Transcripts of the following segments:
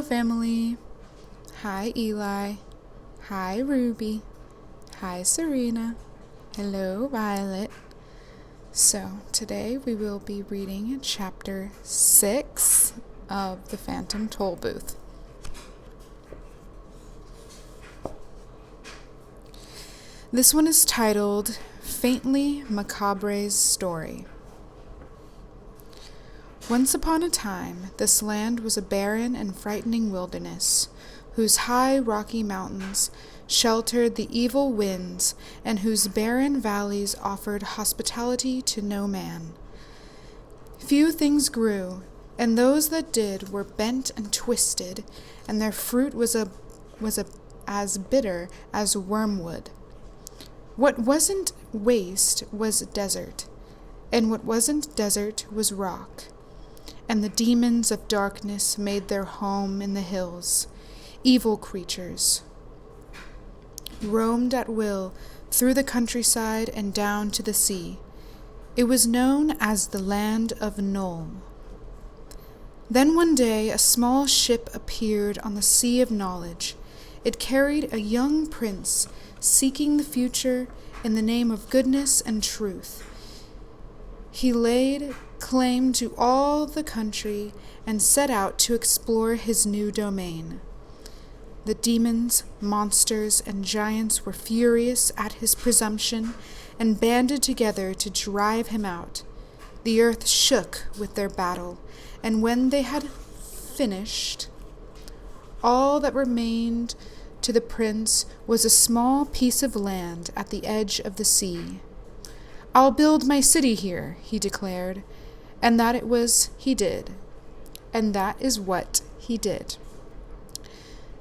Hello, family. Hi, Eli. Hi, Ruby. Hi, Serena. Hello, Violet. So, today we will be reading chapter 6 of the Phantom Tollbooth. This one is titled Faintly Macabre's Story. Once upon a time, this land was a barren and frightening wilderness, whose high rocky mountains sheltered the evil winds, and whose barren valleys offered hospitality to no man. Few things grew, and those that did were bent and twisted, and their fruit was as bitter as wormwood. What wasn't waste was desert, and what wasn't desert was rock. And the demons of darkness made their home in the hills. Evil creatures roamed at will through the countryside and down to the sea. It was known as the land of Knoll. Then one day a small ship appeared on the sea of knowledge. It carried a young prince seeking the future in the name of goodness and truth. He laid claim to all the country and set out to explore his new domain. The demons, monsters, and giants were furious at his presumption and banded together to drive him out. The earth shook with their battle, and when they had finished, all that remained to the prince was a small piece of land at the edge of the sea. "I'll build my city here," he declared, and that he did. And that is what he did.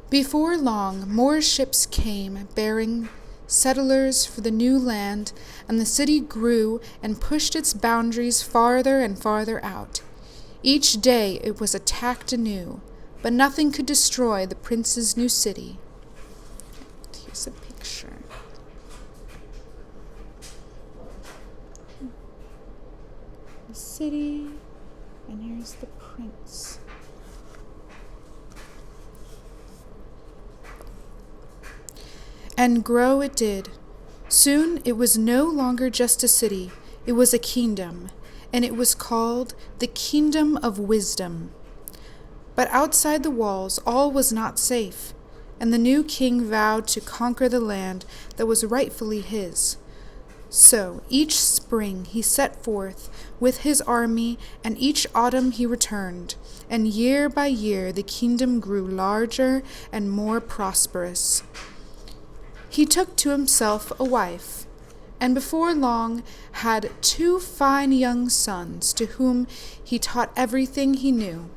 Before long, more ships came, bearing settlers for the new land, and the city grew and pushed its boundaries farther and farther out. Each day it was attacked anew, but nothing could destroy the prince's new city. Here's a picture. The city, and here's the prince. And grow it did. Soon it was no longer just a city, it was a kingdom, and it was called the Kingdom of Wisdom. But outside the walls all was not safe, and the new king vowed to conquer the land that was rightfully his. So each spring he set forth with his army, and each autumn he returned, and year by year the kingdom grew larger and more prosperous. He took to himself a wife, and before long had 2 fine young sons, to whom he taught everything he knew,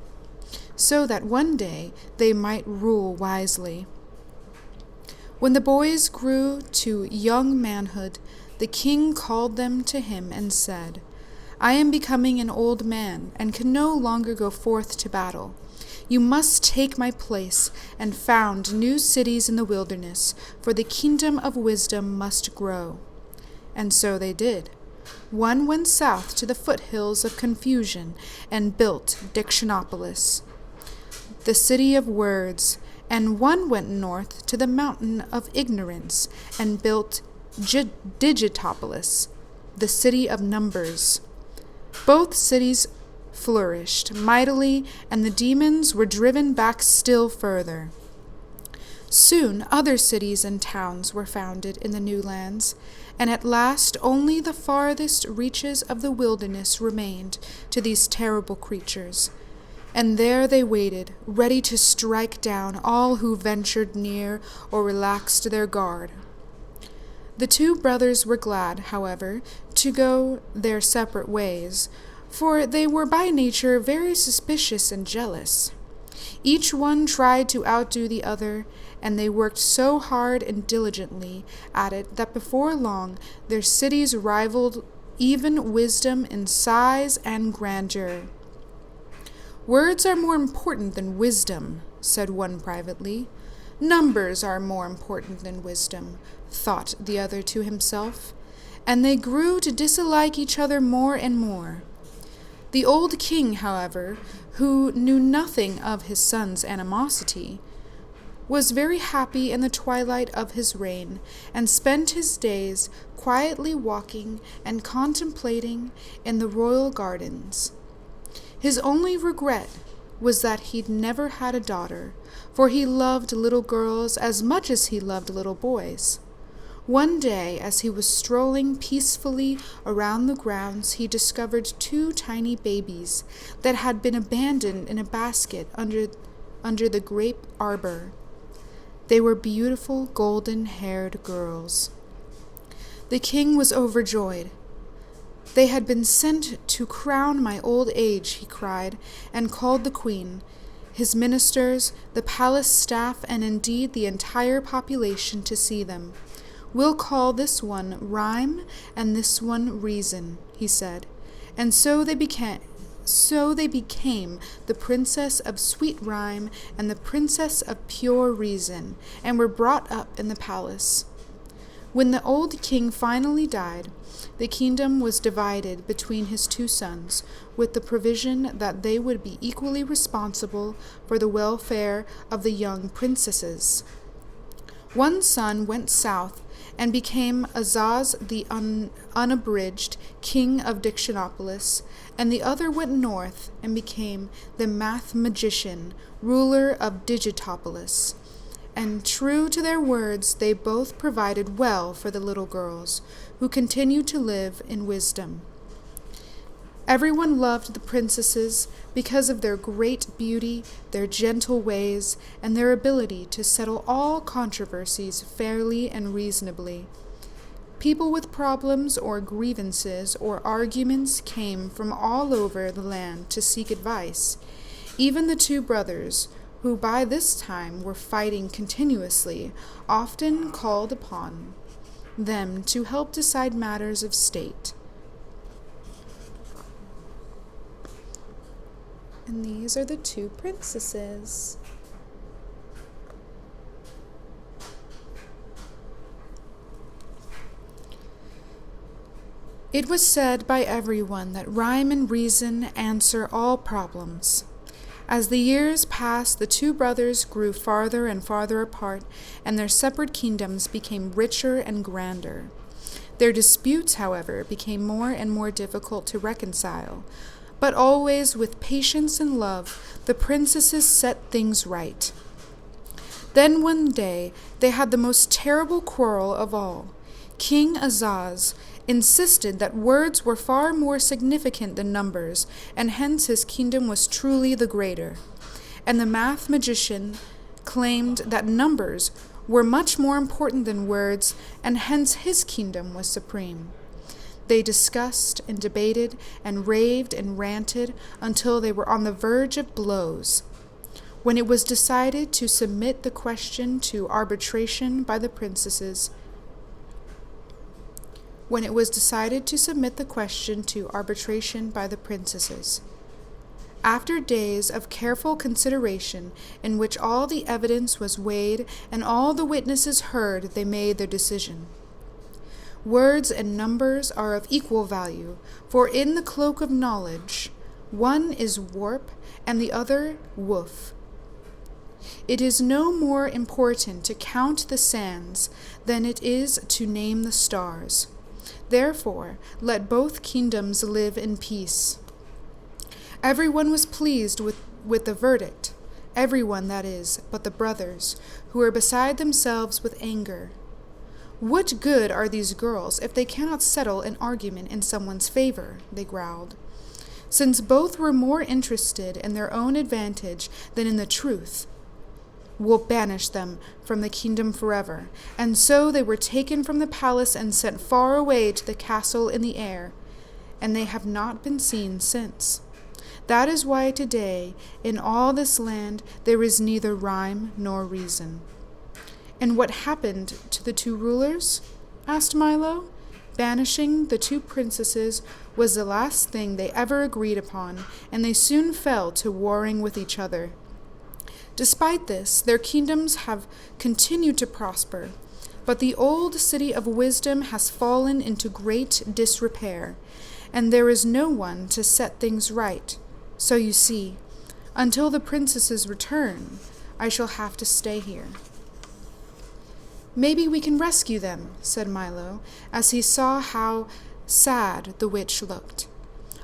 so that one day they might rule wisely. When the boys grew to young manhood, the king called them to him and said, "I am becoming an old man and can no longer go forth to battle. You must take my place and found new cities in the wilderness, for the kingdom of wisdom must grow." And so they did. One went south to the foothills of confusion and built Dictionopolis, the city of words, and one went north to the mountain of ignorance and built Digitopolis, the city of numbers. Both cities flourished mightily, and the demons were driven back still further. Soon other cities and towns were founded in the new lands, and at last only the farthest reaches of the wilderness remained to these terrible creatures. And there they waited, ready to strike down all who ventured near or relaxed their guard. The 2 brothers were glad, however, to go their separate ways, for they were by nature very suspicious and jealous. Each one tried to outdo the other, and they worked so hard and diligently at it that before long their cities rivaled even wisdom in size and grandeur. "Words are more important than wisdom," said one privately. "Numbers are more important than wisdom," thought the other to himself, and they grew to dislike each other more and more. The old king, however, who knew nothing of his son's animosity, was very happy in the twilight of his reign, and spent his days quietly walking and contemplating in the royal gardens. His only regret was that he'd never had a daughter, for he loved little girls as much as he loved little boys. One day, as he was strolling peacefully around the grounds, he discovered 2 tiny babies that had been abandoned in a basket under the grape arbor. They were beautiful golden-haired girls. The king was overjoyed. "They had been sent to crown my old age," he cried, and called the queen, his ministers, the palace staff, and indeed the entire population to see them. "We'll call this one Rhyme and this one Reason," he said. And so they became the Princess of Sweet Rhyme and the Princess of Pure Reason, and were brought up in the palace. When the old king finally died, the kingdom was divided between his 2 sons, with the provision that they would be equally responsible for the welfare of the young princesses. One son went south and became Azaz the Unabridged, king of Dictionopolis, and the other went north and became the Math Magician, ruler of Digitopolis. And true to their words, they both provided well for the little girls, who continued to live in wisdom. Everyone loved the princesses because of their great beauty, their gentle ways, and their ability to settle all controversies fairly and reasonably. People with problems or grievances or arguments came from all over the land to seek advice. Even the 2 brothers, who by this time were fighting continuously, often called upon them to help decide matters of state. And these are the 2 princesses. It was said by everyone that rhyme and reason answer all problems. As the years passed, the 2 brothers grew farther and farther apart, and their separate kingdoms became richer and grander. Their disputes, however, became more and more difficult to reconcile, but always with patience and love, the princesses set things right. Then one day they had the most terrible quarrel of all. King Azaz insisted that words were far more significant than numbers, and hence his kingdom was truly the greater. And the Math Magician claimed that numbers were much more important than words, and hence his kingdom was supreme. They discussed and debated and raved and ranted until they were on the verge of blows. When it was decided to submit the question to arbitration by the princesses, after days of careful consideration in which all the evidence was weighed and all the witnesses heard, they made their decision. Words and numbers are of equal value, for in the cloak of knowledge, one is warp and the other woof. It is no more important to count the sands than it is to name the stars. Therefore, let both kingdoms live in peace. Everyone was pleased with the verdict, everyone, that is, but the brothers, who were beside themselves with anger. "What good are these girls if they cannot settle an argument in someone's favor?" they growled. Since both were more interested in their own advantage than in the truth, "We'll banish them from the kingdom forever." And so they were taken from the palace and sent far away to the castle in the air, and they have not been seen since. That is why today, in all this land, there is neither rhyme nor reason. "And what happened to the 2 rulers?" asked Milo. Banishing the 2 princesses was the last thing they ever agreed upon, and they soon fell to warring with each other. Despite this, their kingdoms have continued to prosper, but the old city of wisdom has fallen into great disrepair, and there is no one to set things right. So you see, until the princess's return, I shall have to stay here." "Maybe we can rescue them," said Milo, as he saw how sad the witch looked.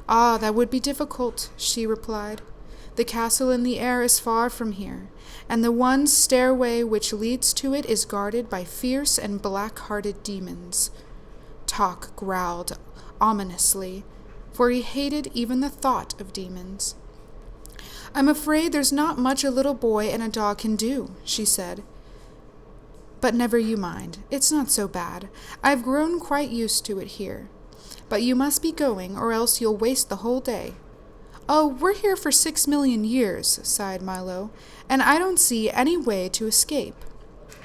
"Ah, that would be difficult," she replied. "The castle in the air is far from here, and the one stairway which leads to it is guarded by fierce and black-hearted demons." Tok growled ominously, for he hated even the thought of demons. "I'm afraid there's not much a little boy and a dog can do," she said. "But never you mind. It's not so bad. I've grown quite used to it here. But you must be going, or else you'll waste the whole day." "Oh, we're here for 6 million years," sighed Milo, "and I don't see any way to escape."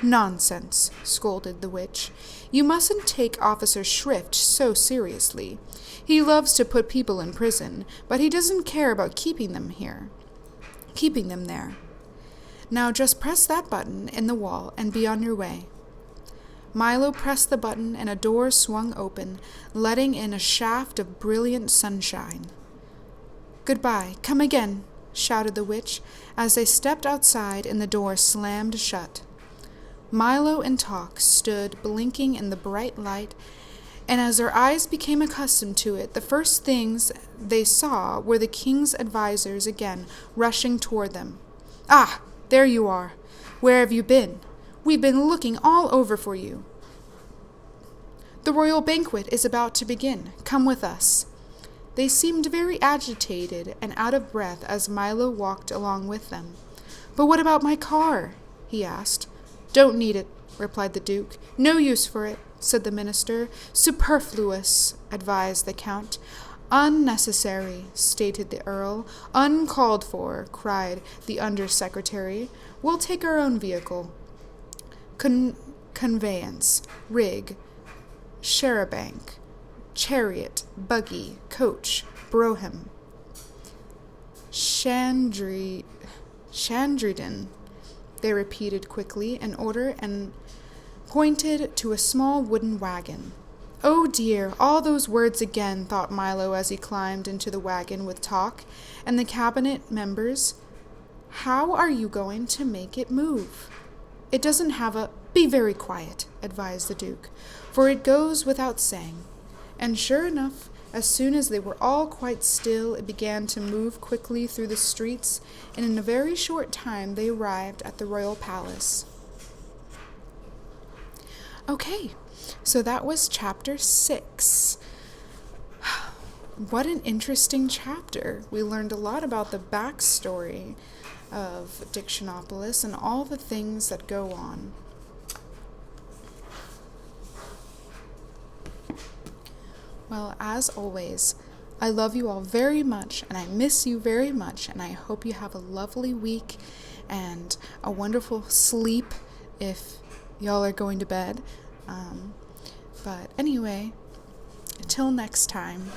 "Nonsense," scolded the witch. "You mustn't take Officer Shrift so seriously. He loves to put people in prison, but he doesn't care about keeping them there. Now just press that button in the wall and be on your way." Milo pressed the button and a door swung open, letting in a shaft of brilliant sunshine. "Goodbye, come again," shouted the witch as they stepped outside and the door slammed shut. Milo and Tok stood blinking in the bright light, and as their eyes became accustomed to it, the first things they saw were the king's advisors again rushing toward them. "Ah, there you are. Where have you been? We've been looking all over for you." "The royal banquet is about to begin. Come with us." They seemed very agitated and out of breath as Milo walked along with them. "But what about my car?" he asked. "Don't need it," replied the Duke. "No use for it," said the minister. "Superfluous," advised the Count. "Unnecessary," stated the Earl. "Uncalled for," cried the Under-Secretary. "We'll take our own vehicle." Conveyance, rig, charabanc, chariot, buggy, coach, brougham. Chandridan, they repeated quickly in order and pointed to a small wooden wagon. "Oh dear, all those words again," thought Milo as he climbed into the wagon with Tok and the cabinet members. "How are you going to make it move? It doesn't have a—" "Be very quiet," advised the Duke, "for it goes without saying." And sure enough, as soon as they were all quite still, it began to move quickly through the streets, and in a very short time they arrived at the royal palace. Okay, so that was chapter 6. What an interesting chapter. We learned a lot about the backstory of Dictionopolis and all the things that go on. Well, as always, I love you all very much, and I miss you very much, and I hope you have a lovely week and a wonderful sleep if y'all are going to bed. But anyway, until next time.